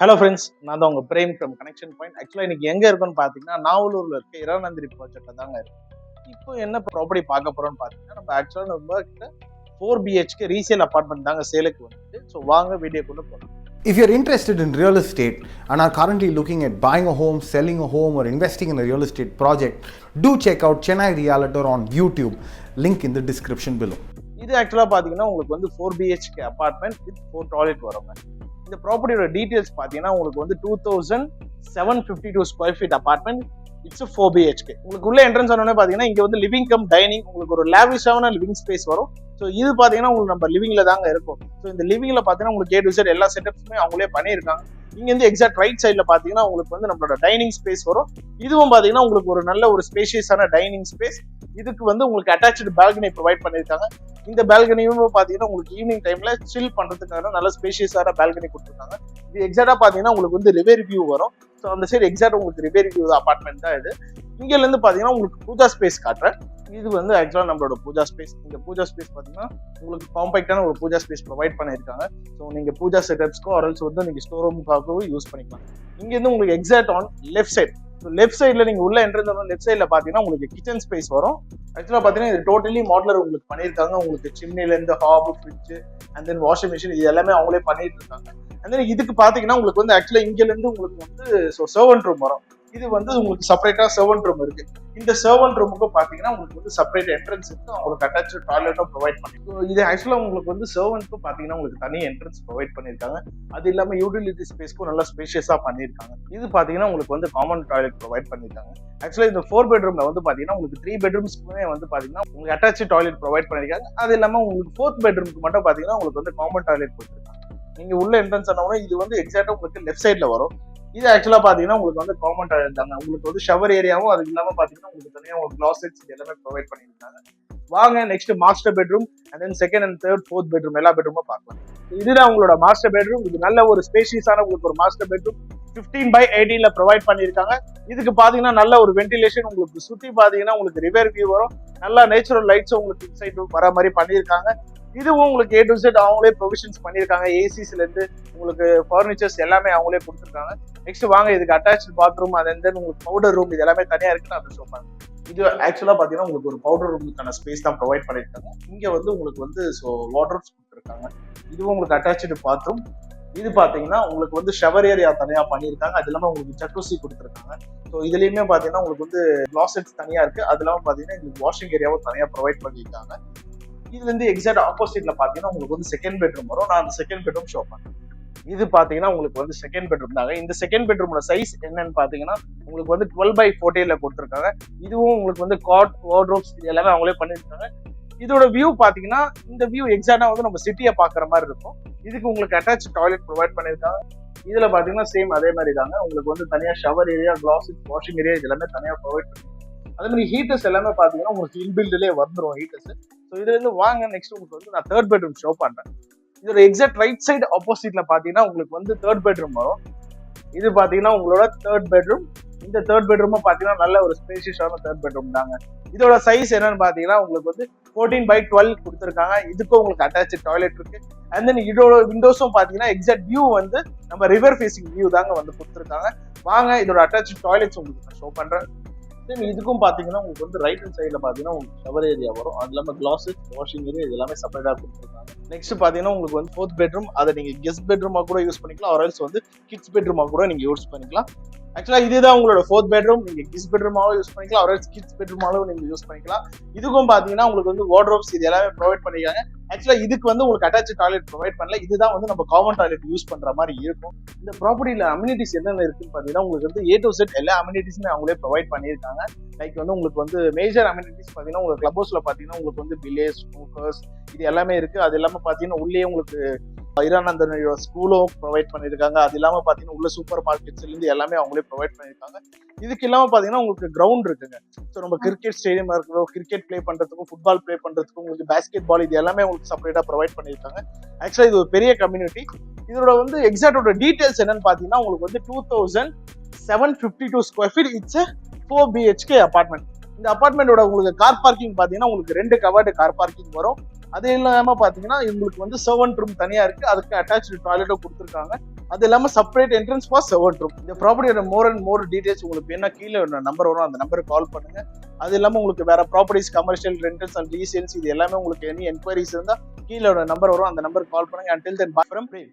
Hello friends, நான் தான் உங்கள் பிரேம் ஃப்ரம் கனெக்ஷன் பாயிண்ட். ஆக்சுவலாக இன்னைக்கு எங்கே இருக்குன்னு பார்த்தீங்கன்னா, நாவலூரில் இருக்க இரநந்திரி ப்ராஜெக்டில் தாங்க இருக்கு. இப்போ என்ன ப்ராப்பர்ட்டி பார்க்க போகிறோம்னு பார்த்தீங்கன்னா, நம்ம ஆக்சுவலாக நம்ம கிட்ட 4 BHK ரீசேல் அப்பார்ட்மெண்ட் தாங்க சேலுக்கு வந்துட்டு. ஸோ வாங்க வீடியோக்குள்ளே போகலாம். If you're interested in real estate and are currently looking at buying a home, selling a home or investing in a real estate project, do check out Chennai Realtor on YouTube. Link in the description below. இது ஆக்சுவலாக பார்த்தீங்கன்னா உங்களுக்கு வந்து 4 BHK apartment with 4 toilet வருங்க. இந்த ப்ராப்பர்ட்டியோட details பார்த்தீங்கன்னா உங்களுக்கு வந்து 2752 square feet apartment. It's 4 BHK. உங்களுக்கு உள்ள என்ட்ரன்ஸ் ஆனோடனே பார்த்தீங்கன்னா இங்கே வந்து லிவிங் கம் டைனிங், உங்களுக்கு ஒரு லேவிஷான லிவிங் ஸ்பேஸ் வரும். ஸோ இது பார்த்தீங்கன்னா உங்களுக்கு நம்ம லிவிங்ல தாங்க இருக்கும். ஸோ இந்த லிவிங்ல பார்த்தீங்கன்னா உங்களுக்கு A to Z எல்லா செட்டப்ஸுமே அவங்களே பண்ணியிருக்காங்க. இங்க இருந்து எக்ஸாக்ட் ரைட் சைட்ல பாத்தீங்கன்னா உங்களுக்கு வந்து நம்மளோட டைனிங் ஸ்பேஸ் வரும். இதுவும் பாத்தீங்கன்னா உங்களுக்கு ஒரு நல்ல ஒரு ஸ்பேஷியஸான டைனிங் ஸ்பேஸ். இதுக்கு வந்து உங்களுக்கு அட்டாச்சு பால்கனி ப்ரொவைட் பண்ணிருக்காங்க. இந்த பால்கனியும் பாத்தீங்கன்னா உங்களுக்கு ஈவினிங் டைம்ல சில் பண்றதுக்கான நல்ல ஸ்பேஷியஸான பால்கனி கொடுத்துருக்காங்க. இது எக்ஸாக்டா பாத்தீங்கன்னா உங்களுக்கு வந்து ரிவர் வியூ வரும். ஸோ அந்த சைடு எக்ஸாக்ட் உங்களுக்கு ரிவர் வியூ அபார்ட்மெண்ட் தான் இது. இங்கல இருந்து பாத்தீங்கன்னா உங்களுக்கு பூஜா ஸ்பேஸ் காட்டுறேன். இது வந்து ஆக்சுவலா நம்மளோட பூஜா ஸ்பேஸ். இந்த பூஜா ஸ்பேஸ் பாத்தீங்கன்னா உங்களுக்கு காம்பேக்டான ஒரு பூஜா ஸ்பேஸ் ப்ரொவைட் பண்ணிருக்காங்க. ஸோ நீங்க பூஜா செட்டப்ஸ்க்கோ ஆர்எல்ஸ் வந்து நீங்க ஸ்டோர் ரூமுக்காகவும் யூஸ் பண்ணிக்கலாம். இங்க இருந்து உங்களுக்கு exact on left side, left சைட்ல நீங்க உள்ள என்ட்ரன்ஸ் லெஃப்ட் சைட்ல பாத்தீங்கன்னா உங்களுக்கு கிச்சன் ஸ்பேஸ் வரும். ஆக்சுவலா பாத்தீங்கன்னா இது டோட்டலி மாடலர் உங்களுக்கு பண்ணிருக்காங்க. உங்களுக்கு சிம்னில இருந்து hob, fridge and then washing machine இது எல்லாமே அவங்களே பண்ணிட்டு இருக்காங்க. அண்ட் தென் இதுக்கு பாத்தீங்கன்னா உங்களுக்கு வந்து ஆக்சுவலா இங்க இருந்து உங்களுக்கு வந்து சர்வன்ட் ரூம் வரும். இது வந்து உங்களுக்கு செப்பரேட்டா சர்வன்ட் ரூம் இருக்கு. இந்த சர்வன்ட் ரூமுக்கு பாத்தீங்கன்னா உங்களுக்கு வந்து செப்பரேட் என்ட்ரன்ஸ் இருக்கு. அவங்களுக்கு அட்டாச் டாய்லெட்டும் ப்ரொவைட் பண்ணிருக்காங்க. இது ஆக்சுவலா உங்களுக்கு வந்து சர்வன்ட்க்கும் பாத்தீங்கன்னா உங்களுக்கு தனி என்ட்ரன்ஸ் ப்ரொவைட் பண்ணிருக்காங்க. அது இல்லாம யூட்டிலிட்டி ஸ்பேஸ்க்கும் நல்லா ஸ்பேஷியஸா பண்ணிருக்காங்க. இது பாத்தீங்கன்னா உங்களுக்கு வந்து காமன் டாய்லெட் ப்ரொவைட் பண்ணிருக்காங்க. ஆக்சுவலா இந்த 4 பெட்ரூம்ல வந்து பாத்தீங்கன்னா உங்களுக்கு 3 பெட்ரூம்ஸ்க்குமே வந்து பாத்தீங்கன்னா உங்களுக்கு அட்டாச் டாய்லெட் ப்ரொவைட் பண்ணிருக்காங்க. அது இல்லாம உங்களுக்கு 4th பெட்ரூம்க்கு மட்டும் பாத்தீங்கன்னா உங்களுக்கு வந்து காமன் டாய்லெட் கொடுத்துருக்காங்க. நீங்க உள்ள என்ட்ரன்ஸ் ஆனவங்க இது வந்து எக்ஸாக்டா உங்களுக்கு லெஃப்ட் சைட்ல வரும். இது ஆக்சுவலா பாத்தீங்கன்னா உங்களுக்கு வந்து காமன் டாய்லெட் தாங்க. உங்களுக்கு வந்து ஷவர் ஏரியாவும் அது இல்லாம பாத்தீங்கன்னா உங்களுக்கு தனியா ஒரு கிளாசெட்ஸ் எல்லாமே ப்ரொவைட் பண்ணிருக்காங்க. வாங்க next master bedroom and then second and third, 4th bedroom எல்லா பெட்ரூமும் பார்க்கலாம். இதுதான் உங்களோட மாஸ்டர் பெட்ரூம். இது நல்ல ஒரு ஸ்பேஷியஸான உங்களுக்கு ஒரு மாஸ்டர் பெட்ரூம் 15/18 ப்ரொவைட் பண்ணிருக்காங்க. இதுக்கு பாத்தீங்கன்னா நல்ல ஒரு வென்டிலேஷன், உங்களுக்கு சுத்தி பாத்தீங்கன்னா உங்களுக்கு ரிவர் வியூ வரும். நல்லா நேச்சுரல் லைட்ஸ் உங்களுக்கு இன்சைட் வர மாதிரி பண்ணிருக்காங்க. இதுவும் உங்களுக்கு A to Z அவங்களே ப்ரொவிஷன்ஸ் பண்ணிருக்காங்க. ஏசிஸ்ல இருந்து உங்களுக்கு ஃபர்னிச்சர்ஸ் எல்லாமே அவங்களே கொடுத்துருக்காங்க. நெக்ஸ்ட் வாங்க இதுக்கு அட்டாச் பாத்ரூம் அண்ட் தென் உங்களுக்கு பவுடர் ரூம் இது எல்லாமே தனியா இருக்குன்னு அதை சொல்றாங்க. இது ஆக்சுவலா பாத்தீங்கன்னா உங்களுக்கு ஒரு பவுடர் ரூமுக்கான ஸ்பேஸ் தான் ப்ரொவைட் பண்ணிருக்காங்க. இங்க வந்து உங்களுக்கு வந்து வார்ட்ரோப்ஸ் கொடுத்துருக்காங்க. இதுவும் உங்களுக்கு அட்டாச்சு பாத்ரூம். இது பாத்தீங்கன்னா உங்களுக்கு வந்து ஷவர் ஏரியா தனியா பண்ணிருக்காங்க. அது இல்லாம உங்களுக்கு ஜக்கூசி கொடுத்துருக்காங்க. ஸோ இதுலயுமே பாத்தீங்கன்னா உங்களுக்கு வந்து கிளாசெட்ஸ் தனியா இருக்கு. அது இல்லாம பாத்தீங்கன்னா உங்களுக்கு வாஷிங் ஏரியாவும் தனியா ப்ரொவைட் பண்ணிருக்காங்க. இதுல இருந்து எக்ஸாக்ட் ஆப்போசிட்ல பாத்தீங்கன்னா உங்களுக்கு வந்து செகண்ட் பெட்ரூம் வரும். நான் அந்த செகண்ட் பெட்ரூம் ஷோ பண்ணேன். இது பாத்தீங்கன்னா உங்களுக்கு வந்து செகண்ட் பெட்ரூம் தாங்க. இந்த செகண்ட் பெட்ரூமோட சைஸ் என்னன்னு பாத்தீங்கன்னா உங்களுக்கு வந்து 12/14 கொடுத்துருக்காங்க. இதுவும் உங்களுக்கு வந்து காட், வார்ட்ரோப்ஸ் இது எல்லாமே அவங்களே பண்ணிருக்காங்க. இதோட வியூ பாத்தீங்கன்னா இந்த வியூ எக்ஸாக்டா வந்து நம்ம சிட்டியை பாக்குற மாதிரி இருக்கும். இதுக்கு உங்களுக்கு அட்டாச் டாய்லெட் ப்ரொவைட் பண்ணிருக்காங்க. இதுல பாத்தீங்கன்னா சேம் அதே மாதிரி தாங்க. உங்களுக்கு வந்து தனியா shower area, closet, washing area இது எல்லாமே தனியா ப்ரொவைட் பண்ணிருக்காங்க. அதே மாதிரி ஹீட்டர்ஸ் எல்லாமே பாத்தீங்கன்னா உங்களுக்கு இன்பில்ட்லயே வந்துடும் ஹீட்டர்ஸ். ஸோ இதுல இருந்து வாங்க நெக்ஸ்ட் உங்களுக்கு வந்து நான் 3rd பெட்ரூம் ஷோ பண்றேன். இதோட எக்ஸாக்ட் ரைட் சைடு ஆப்போசிட்ல பாத்தீங்கன்னா உங்களுக்கு வந்து 3rd பெட்ரூம் வரும். இது பாத்தீங்கன்னா உங்களோட 3rd பெட்ரூம். இந்த 3rd பெட்ரூம் பாத்தீங்கன்னா நல்ல ஒரு ஸ்பேஷியஸான 3rd பெட்ரூம் தாங்க. இதோட சைஸ் என்னன்னு பாத்தீங்கன்னா உங்களுக்கு வந்து 14/12 கொடுத்துருக்காங்க. இதுக்கும் உங்களுக்கு அட்டாச் டாய்லெட் இருக்கு. அண்ட் தென் இதோட விண்டோஸும் பாத்தீங்கன்னா எக்ஸாக்ட் வியூ வந்து நம்ம ரிவர் ஃபேசிங் வியூ தாங்க வந்து கொடுத்துருக்காங்க. வாங்க இதோட அட்டாச் டாய்லெட்ஸ் உங்களுக்கு நான் ஷோ பண்றேன். இதுக்கும் பாத்தீங்கன்னா உங்களுக்கு வந்து ரைட் ஹேண்ட் சைட்ல பாத்தீங்கன்னா உங்களுக்கு ஷவர் ஏரியா வரும். அது இல்லாம கிளாசெட், வாஷிங் ஏரியா இது எல்லாமே செப்பரேட்டா கொடுத்துருக்காங்க. நெக்ஸ்ட் பாத்தீங்கன்னா உங்களுக்கு வந்து 4th பெட்ரூம். அதை நீங்க கெஸ்ட் பெட்ரூமா கூட யூஸ் பண்ணிக்கலாம். ஆர்எல்ஸ் வந்து கிட்ஸ் பெட்ரூமா கூட நீங்க யூஸ் பண்ணிக்கலாம். ஆக்சுவலா இதுதான் உங்களோட 4th பெட்ரூம். நீங்க கிட்ஸ் பெட்ரூமாவும் யூஸ் பண்ணிக்கலாம், ஆர்எல்ஸ் கிட்ஸ் பெட்ரூமாவும் நீங்க யூஸ் பண்ணிக்கலாம். இதுக்கும் பாத்தீங்கன்னா உங்களுக்கு வந்து வார்ட்ரோப்ஸ் இது எல்லாமே ப்ரொவைட் பண்ணிருக்காங்க. ஆக்சுவலா இதுக்கு வந்து உங்களுக்கு அட்டாச் டாய்லெட் ப்ரொவைட் பண்ணல. இதுதான் வந்து நம்ம காமன் டாய்லெட் யூஸ் பண்ற மாதிரி இருக்கும். இந்த ப்ராப்பர்ட்டியில அம்யூனிட்டிஸ் என்னென்ன இருக்குன்னு பாத்தீங்கன்னா உங்களுக்கு வந்து A to Z எல்லா அம்யூனிட்டிஸுமே அவங்களே ப்ரொவைட் பண்ணிருக்காங்க. லைக் வந்து உங்களுக்கு வந்து மேஜர் அம்யூனிட்டிஸ் பாத்தீங்கன்னா உங்களுக்கு கிளப் ஹவுஸ்ல பாத்தீங்கன்னா உங்களுக்கு வந்து பில்லியர்ஸ், ஸ்னூக்கர்ஸ் இது எல்லாமே இருக்கு. அது இல்லாம பாத்தீங்கன்னா உள்ளே உங்களுக்கு இரநந்தனோட ஸ்கூலும் ப்ரொவைட் பண்ணிருக்காங்க. அது இல்லாம பாத்தீங்கன்னா உள்ள சூப்பர் மார்க்கெட்ஸ்ல இருந்து எல்லாமே அவங்களே ப்ரொவைட் பண்ணிருக்காங்க. இதுக்கு இல்லாம பாத்தீங்கன்னா உங்களுக்கு கிரவுண்ட் இருக்குங்க. ஸோ நம்ம கிரிக்கெட் ஸ்டேடியமா இருக்கோ, கிரிக்கெட் பிளே பண்றதுக்கும், ஃபுட்பால் பிளே பண்றதுக்கும், உங்களுக்கு பேஸ்கெட் பால் இது எல்லாமே உங்களுக்கு செப்பரேட்டா ப்ரொவைட் பண்ணிருக்காங்க. ஆக்சுவலா இது ஒரு பெரிய கம்யூனிட்டி. இதோட வந்து எக்ஸாக்டோட டீடைல்ஸ் என்னன்னு பாத்தீங்கன்னா உங்களுக்கு வந்து 2752 square feet. It's 4 BHK apartment. இந்த அபார்ட்மெண்டோட உங்களுக்கு கார் பார்க்கிங் பாத்தீங்கன்னா உங்களுக்கு 2 கவர்டு கார் பார்க்கிங் வரும். அது இல்லாம பாத்தீங்கன்னா உங்களுக்கு வந்து சர்வன்ட் ரூம் தனியா இருக்கு. அதுக்கு அட்டாச் டாய்லெட்டும் கொடுத்துருக்காங்க. அது இல்லாம separate entrance for servant room. இந்த ப்ராப்பர்ட்டியோட மோர் அண்ட் மோர் டீடைல்ஸ் உங்களுக்கு வேணா கீழே நம்பர் வரும், அந்த நம்பருக்கு கால் பண்ணுங்க. அது இல்லாம உங்களுக்கு வேற properties, commercial, rentals and resales இது எல்லாமே உங்களுக்கு எனி என்கொயரிஸ் இருந்தா கீழே நம்பர் வரும், அந்த நம்பருக்கு கால் பண்ணுங்க. until then bye from Prem.